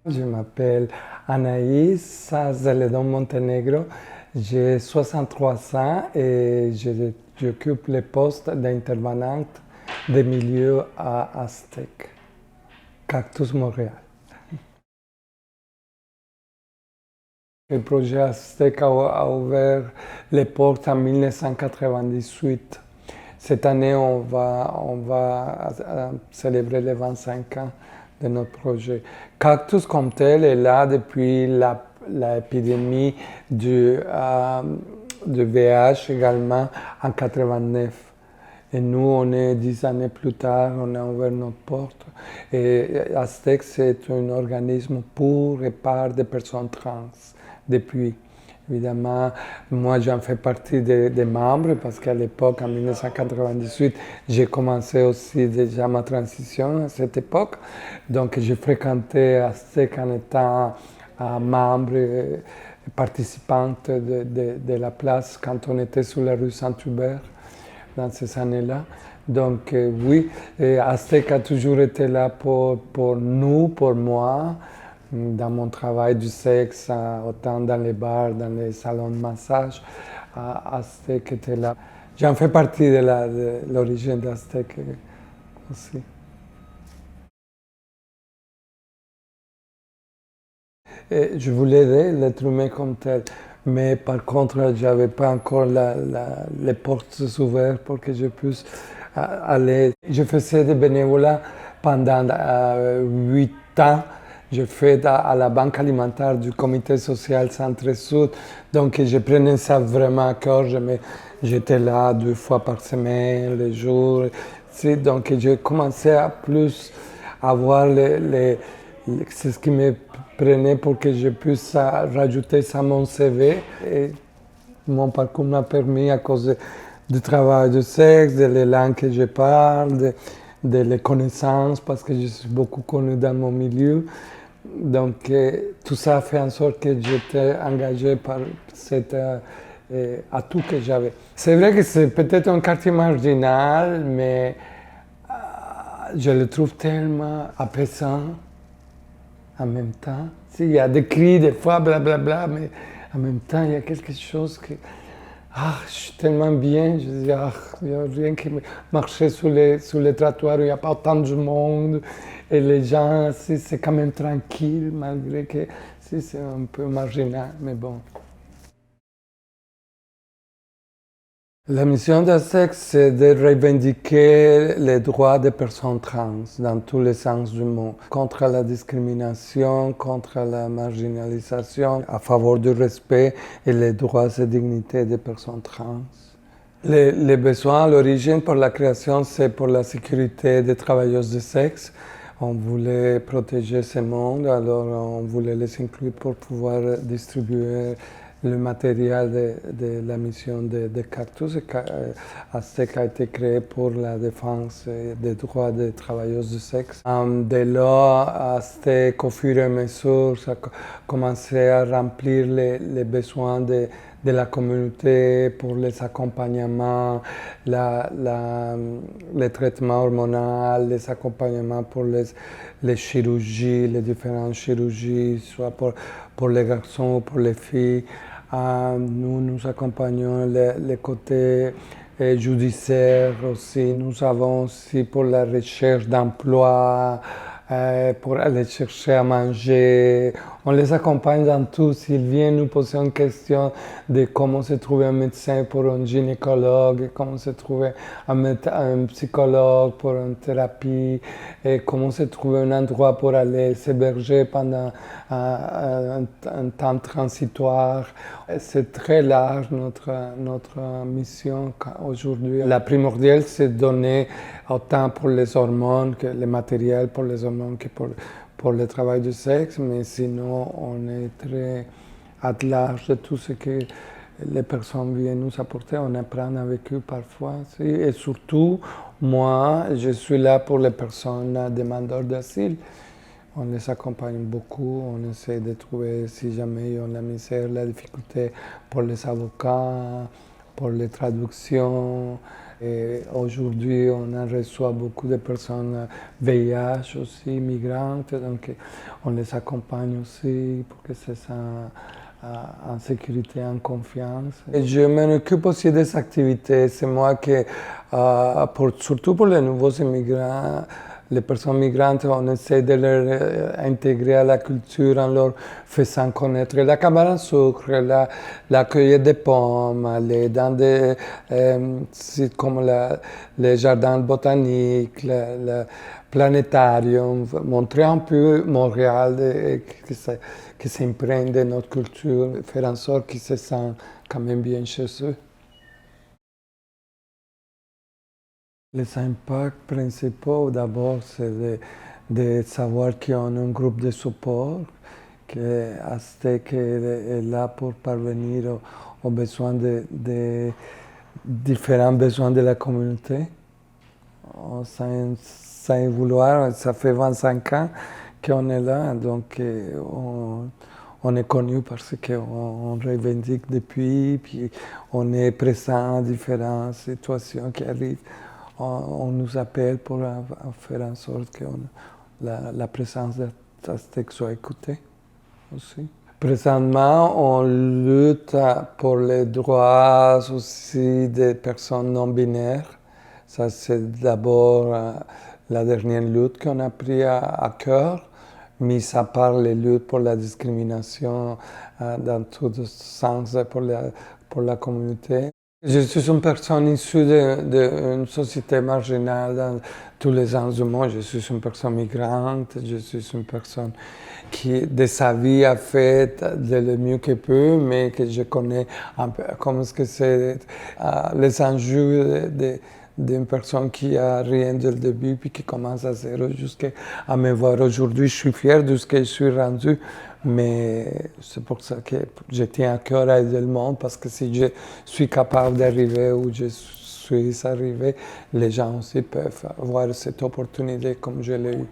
Je m'appelle Anaïs Zeledon Montenegro, j'ai 63 ans et j'occupe le poste d'intervenante des milieux à Aztec, Cactus Montréal. Le projet Aztec a ouvert les portes en 1998. Cette année, on va célébrer les 25 ans de notre projet. Cactus comme tel est là depuis l'épidémie de VIH également en 89. Et nous, on est 10 années plus tard, on a ouvert notre porte. Et Aztec, c'est un organisme pour et par des personnes trans depuis. Évidemment, moi j'en fais partie des membres parce qu'à l'époque, en 1998, j'ai commencé aussi déjà ma transition à cette époque. Donc j'ai fréquenté Aztec en étant membre et participante de la place quand on était sur la rue Saint-Hubert dans ces années-là. Donc oui, Aztec a toujours été là pour nous, pour moi, dans mon travail du sexe, autant dans les bars, dans les salons de massage. Aztec était là. J'en fais partie de l'origine d'Aztec aussi. Et je voulais aider l'être humain comme tel. Mais par contre, je n'avais pas encore les portes ouvertes pour que je puisse aller. Je faisais des bénévolats pendant 8 ans. Je fais à la banque alimentaire du comité social Centre-Sud. Donc je prenais ça vraiment à cœur. J'étais là 2 fois par semaine, les jours. Donc j'ai commencé à plus avoir c'est ce qui me prenait pour que je puisse rajouter ça à mon CV. Et mon parcours m'a permis, à cause du travail de sexe, de les langues que je parle, de les connaissances, parce que je suis beaucoup connu dans mon milieu. Donc tout ça a fait en sorte que j'étais engagé par cet atout que j'avais. C'est vrai que c'est peut-être un quartier marginal, mais je le trouve tellement apaisant en même temps. Il y a des cris des fois, blablabla, mais en même temps, il y a quelque chose que... Ah, je suis tellement bien, je dis, ah, il n'y a rien qui me... Marcher sur les trottoirs où il n'y a pas autant de monde, et les gens, c'est quand même tranquille, malgré que c'est un peu marginal, mais bon. La mission d'ASEC, c'est de revendiquer les droits des personnes trans dans tous les sens du mot, contre la discrimination, contre la marginalisation, à faveur du respect et les droits et dignités des personnes trans. Les besoins à l'origine pour la création, c'est pour la sécurité des travailleuses de sexe. On voulait protéger ce monde, alors on voulait les inclure pour pouvoir distribuer le matériel de la mission de Cactus. Aztec a été créé pour la défense des droits des travailleuses du sexe. Dès lors, Aztec, au fur et à mesure, ça a commencé à remplir les besoins de la communauté pour les accompagnements, les traitements hormonaux, les accompagnements pour les chirurgies, les différentes chirurgies, soit pour les garçons ou pour les filles. Nous accompagnons les côtés judiciaires aussi. Nous avons aussi pour la recherche d'emploi, pour aller chercher à manger. On les accompagne dans tout. S'ils viennent nous poser une question de comment se trouver un médecin pour un gynécologue, comment se trouver un psychologue pour une thérapie, et comment se trouver un endroit pour aller s'héberger pendant un temps transitoire. C'est très large notre mission aujourd'hui. La primordiale, c'est de donner autant pour les hormones, que les matériels pour les hormones que pour le travail du sexe, mais sinon on est très à large de tout ce que les personnes viennent nous apporter, on apprend avec eux parfois. Et surtout, moi, je suis là pour les personnes demandeurs d'asile. On les accompagne beaucoup, on essaie de trouver, si jamais ils ont la misère, la difficulté pour les avocats, pour les traductions. Et aujourd'hui, on en reçoit beaucoup de personnes VIH aussi, migrantes, donc on les accompagne aussi pour que se sentent en sécurité, en confiance. Et je m'en occupe aussi des activités. C'est moi qui, surtout pour les nouveaux immigrants, les personnes migrantes, on essaie de les intégrer à la culture en leur faisant connaître la cabane à sucre, la cueillette de pommes, aller dans des sites comme les jardins botaniques, le planétarium, montrer un peu Montréal, que s'imprègne de notre culture, faire en sorte qu'ils se sentent quand même bien chez eux. Les impacts principaux, d'abord, c'est de savoir qu'ils ont un groupe de support, que Aztec est là pour parvenir aux besoins différents besoins de la communauté. Sans vouloir, ça fait 25 ans qu'on est là, donc on est connu parce qu'on revendique depuis, puis on est présent à différentes situations qui arrivent. On nous appelle pour faire en sorte que la présence d'Aztec soit écoutée aussi. Présentement, on lutte pour les droits aussi des personnes non binaires. Ça, c'est d'abord la dernière lutte qu'on a pris à cœur, mis à part les luttes pour la discrimination dans tous les sens pour la communauté. Je suis une personne issue d'une société marginale dans tous les sens du monde. Je suis une personne migrante, je suis une personne qui, de sa vie, a fait de le mieux qu'elle peut, mais que je connais un peu comment ce que c'est les enjeux d'une personne qui a rien dès le début puis qui commence à zéro jusqu'à me voir aujourd'hui. Je suis fier de ce que je suis rendu, mais c'est pour ça que je tiens à cœur à aider le monde, parce que si je suis capable d'arriver où je suis arrivé, les gens aussi peuvent avoir cette opportunité comme je l'ai eu.